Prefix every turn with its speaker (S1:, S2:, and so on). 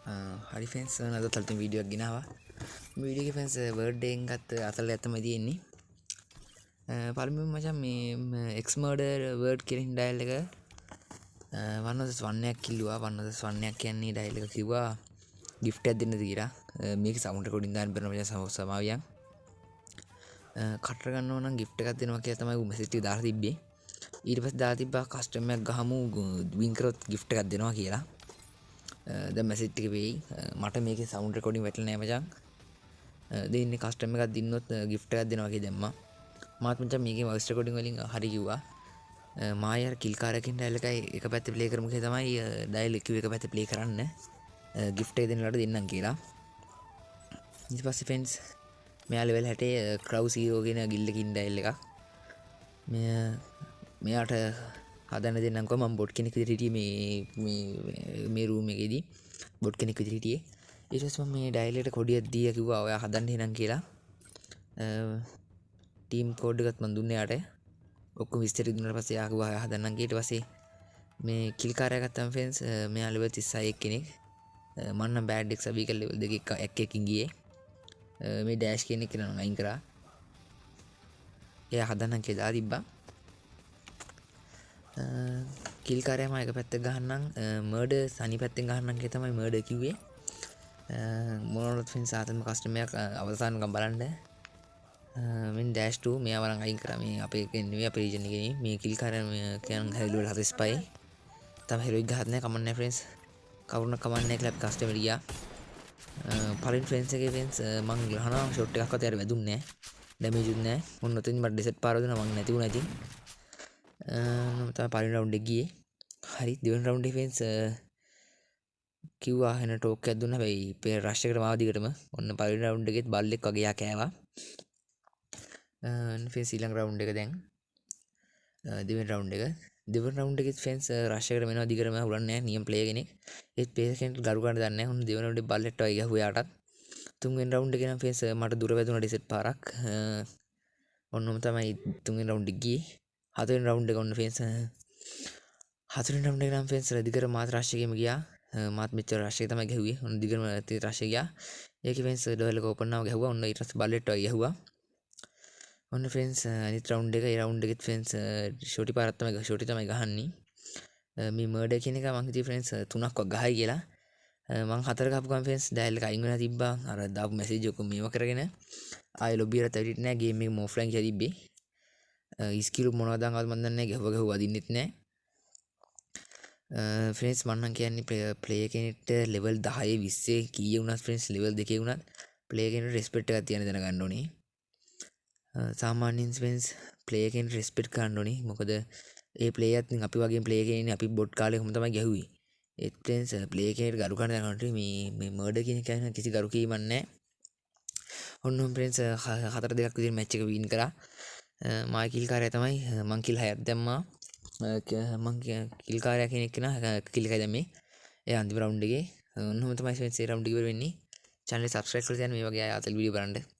S1: හරි ෆෙන්ස් අද තල්තින් වීඩියෝක් ගෙනවා video fence word එකෙන් ගත්ත අතල ඇත්තම තියෙන්නේ පළමුවෙන් මචං මේ එක්ස් මර්ඩර් වර්ඩ් කියන ඩයල් එක 1+1ක් කිව්වා 1+1ක් කියන්නේ ඩයල් එක කිව්වා gift එකක් දෙන්න කියලා මේක සවුන්ඩ් රෙකෝඩින් දාන්න බැරි මචං සමාවියන් කටර ගන්න ඕන නම් gift එකක් දෙනවා කියලා තමයි ඌ මෙසේජ් එක දාලා තිබ්බේ ඊට පස්සේ දාලා තිබ්බා කස්ටමර් එකක් ගහමු වින් කරොත් gift එකක් දෙනවා කියලා දැන් මැසේජ් එක වෙයි මට මේකේ සවුන්ඩ් රෙකෝඩින් වැටලා නැහැ මචං දෙන්නේ කස්ටමර් එකක් දින්නොත් gift එකක් දෙනවා කියලා දැම්මා මාත් මචං මේකේ වොයිස් රෙකෝඩින් වලින් හරි කිව්වා මායි අර කිල් කාරකින් ඩයල් එකයි එක පැත්තේ ප්ලේ කරමු කියලා තමයි ඩයල් එක එක පැත්තේ ප්ලේ කරන්න gift එක දෙන්නලාට දෙන්නම් කියලා ඊට පස්සේ ෆ්‍රෙන්ඩ්ස් මෙයා ලෙවල් 60 ක්‍රව් 0 කියන ගිල්ඩ් එකකින් ඩයල් එකක් මෙයාට හදන්න දෙන්නම්කෝ මම බොට් කෙනෙක් විදිහට හිටියේ මේ රූම් එකේදී බොට් කෙනෙක් විදිහට හිටියේ ඊට පස්සේ මම මේ ඩයල් එකට කොඩියක් දීලා කිව්වා ඔයා හදන්න එනම් කියලා ටීම් කෝඩ් එකත් මම දුන්නේ යාට ඔක්කොම විස්තර දුන්නාට පස්සේ යා කිව්වා ඔයා හදන්නම් කියලා ඊට පස්සේ මේ කිල් කාර්යය ගත්තම ෆ්‍රෙන්ඩ්ස් මෙයා ලෙවල් 36 කෙනෙක් මම නම් බෑඩ් එක්ස් අබී කියලා ලෙවල් 2 එකකින් ගියේ මේ ඩෑෂ් කියන එක නම් අයින් කරා එයා හදන්නම් කියලා දාලා තිබ්බා කිල් කාර්යයම එක පැත්තක ගහන්නම් මර්ඩර් සනි පැත්තෙන් ගහන්නම් කියලා තමයි මර්ඩර් කිව්වේ මොනවද ෆ්‍රෙන්ඩ්ස් ආතම කස්ටමර් එකක් අවසානකම් බලන්න මෙන් ඩෑෂ් 2 මෙයා වරන් අයින් කරා මේ අපේ එකේ නෙවෙයි අපේ රීජන් එකේ නෙවෙයි මේ කිල් කාර්යය කියන හැලුවල 45 තමයි හෙරොයික් ගහත් නැහැ කමන්න නැහැ ෆ්‍රෙන්ඩ්ස් කවුරුන කමන්න නැහැ කියලා කස්ටමර් ගියා පරින් ෆ්‍රෙන්ඩ්ස් එකේ ෆ්‍රෙන්ඩ්ස් මං ගහනවා ෂොට් එකක්වත් යාර වැදුන්නේ නැහැ ඩැමේජ් උත් නැහැ මොන ඔතෙන් මට ඩිසෙට් පාර දුන්නා මං නැති වුණා ඉතින් තමයි පළවෙනි රවුන්ඩ් එක ගියේ හරි දෙවෙනි රවුන්ඩ් එකේ ෆ්‍රෙන්ඩ්ස් කිව්වා එන ටෝක් එකක් දුන්නා හැබැයි පේ රෂ් එකට මාව දිගටම ඔන්න පළවෙනි රවුන්ඩ් එකේත් බල්ලෙක් වගේ යා කෑවා ෆ්‍රෙන්ඩ්ස් ඊළඟ රවුන්ඩ් එක දැන් දෙවෙනි රවුන්ඩ් එකෙත් ෆ්‍රෙන්ඩ්ස් රෂ් එකට මෙනවා දිගටම හුලන්නේ නැහැ නියම් ප්ලේයර් කෙනෙක් ඒත් ප්ලේයර් කෙනෙක් ගරු ගන්න දන්නේ නැහැ ඔන්න දෙවෙනි රවුන්ඩ් එකේ බල්ලෙක්ට වගේ ගැහුවා යාටත් තුන්වෙනි රවුන්ඩ් එකේ නම් ෆ්‍රෙන්ඩ්ස් මට දුර වැදුනා ඩිසෙට් පාරක් ඔන්නම තමයි තුන්වෙනි රවුන්ඩ් එක ගියේ හතරවෙනි රවුන්ඩ් එක ඔන්න ෆ්‍රෙන්ඩ්ස් හතරවෙනි රවුන්ඩ් එක නම් ෆ්‍රෙන්ඩ්ස් දිගට මාත් රෂ් එකේම ගියා මාත් මෙච්චර රෂ් එක තමයි ගැහුවේ ඔන්න දිගටම රෂ් එක ගියා ඒකේ ෆ්‍රෙන්ඩ්ස් ඩෝල් එක ඕපන් ආව ගැහුවා ඔන්න ඊට පස්සේ බල්ලෙක්ට වගේ ගැහුවා ඔන්න ෆ්‍රෙන්ඩ්ස් අනිත් රවුන්ඩ් එක ඒ රවුන්ඩ් එකෙත් ෆ්‍රෙන්ඩ්ස් ෂොටි පාරක් තමයි ෂොටි තමයි ගහන්නේ මේ මර්ඩර් කියන එක මං හිතුවේ ෆ්‍රෙන්ඩ්ස් 3ක් වක් ගහයි කියලා මං 4 ගහපු ගමන් ෆ්‍රෙන්ඩ්ස් ඩයල් එක අයින් වෙලා තිබ්බා අර දාපු මැසේජ් ඔක්කොම මේව කරගෙන ආයෙ ලොබි එකට ඇවිත් නැහැ ගේම් එක ඔෆ්ලයින් කියලා තිබ්බේ ස්කිල් මොනවද දාන්නවද මන් දන්නේ නැහැ ගැහුවා අදින්නෙත් නැහැ ෆ්‍රෙන්ඩ්ස් මම නම් කියන්නේ ප්ලේයර් කෙනෙක්ට ලෙවල් 10 20 කීයේ වුණත් ෆ්‍රෙන්ඩ්ස් ලෙවල් 2 වුණත් ප්ලේයර් කෙනෙක්ට රෙස්පෙක්ට් එකක් තියන දැනගන්න ඕනේ සාමාන්‍යයෙන් ෆ්‍රෙන්ඩ්ස් ප්ලේයර් කෙනෙක්ට රෙස්පෙක්ට් කරන්න ඕනේ මොකද ඒ ප්ලේයර්ත් අපි වගේ ප්ලේයර් කෙනෙක් නේ අපි බොට් කාලේ කොහොම තමයි ගැහුවේ ඒත් ෆ්‍රෙන්ඩ්ස් ප්ලේයර් කෙනෙක්ට ගරු කරන්න දැනගන්න ඕනේ මේ මර්ඩර් කියන කෙනා කිසි ගරු කීමක් නැහැ ඔන්න ෆ්‍රෙන්ඩ්ස් 4-2 විදිහට මැච් එක වින් කරා මා කිල් කාර්යය තමයි මං කිල් 6ක් දැම්මා මං කිල් කාර්යය කෙනෙක් කෙනා කිල් 1යි දැම්මේ ඒ අන්තිම රවුන්ඩ් එකේ ඔන්නම තමයි ෆ්‍රෙන්ඩ්ස් ඒ රවුන්ඩ් එක ඉවර වෙන්නේ channel එක subscribe කරලා තියන්න මේ වගේ ආතල් වීඩියෝ බලන්න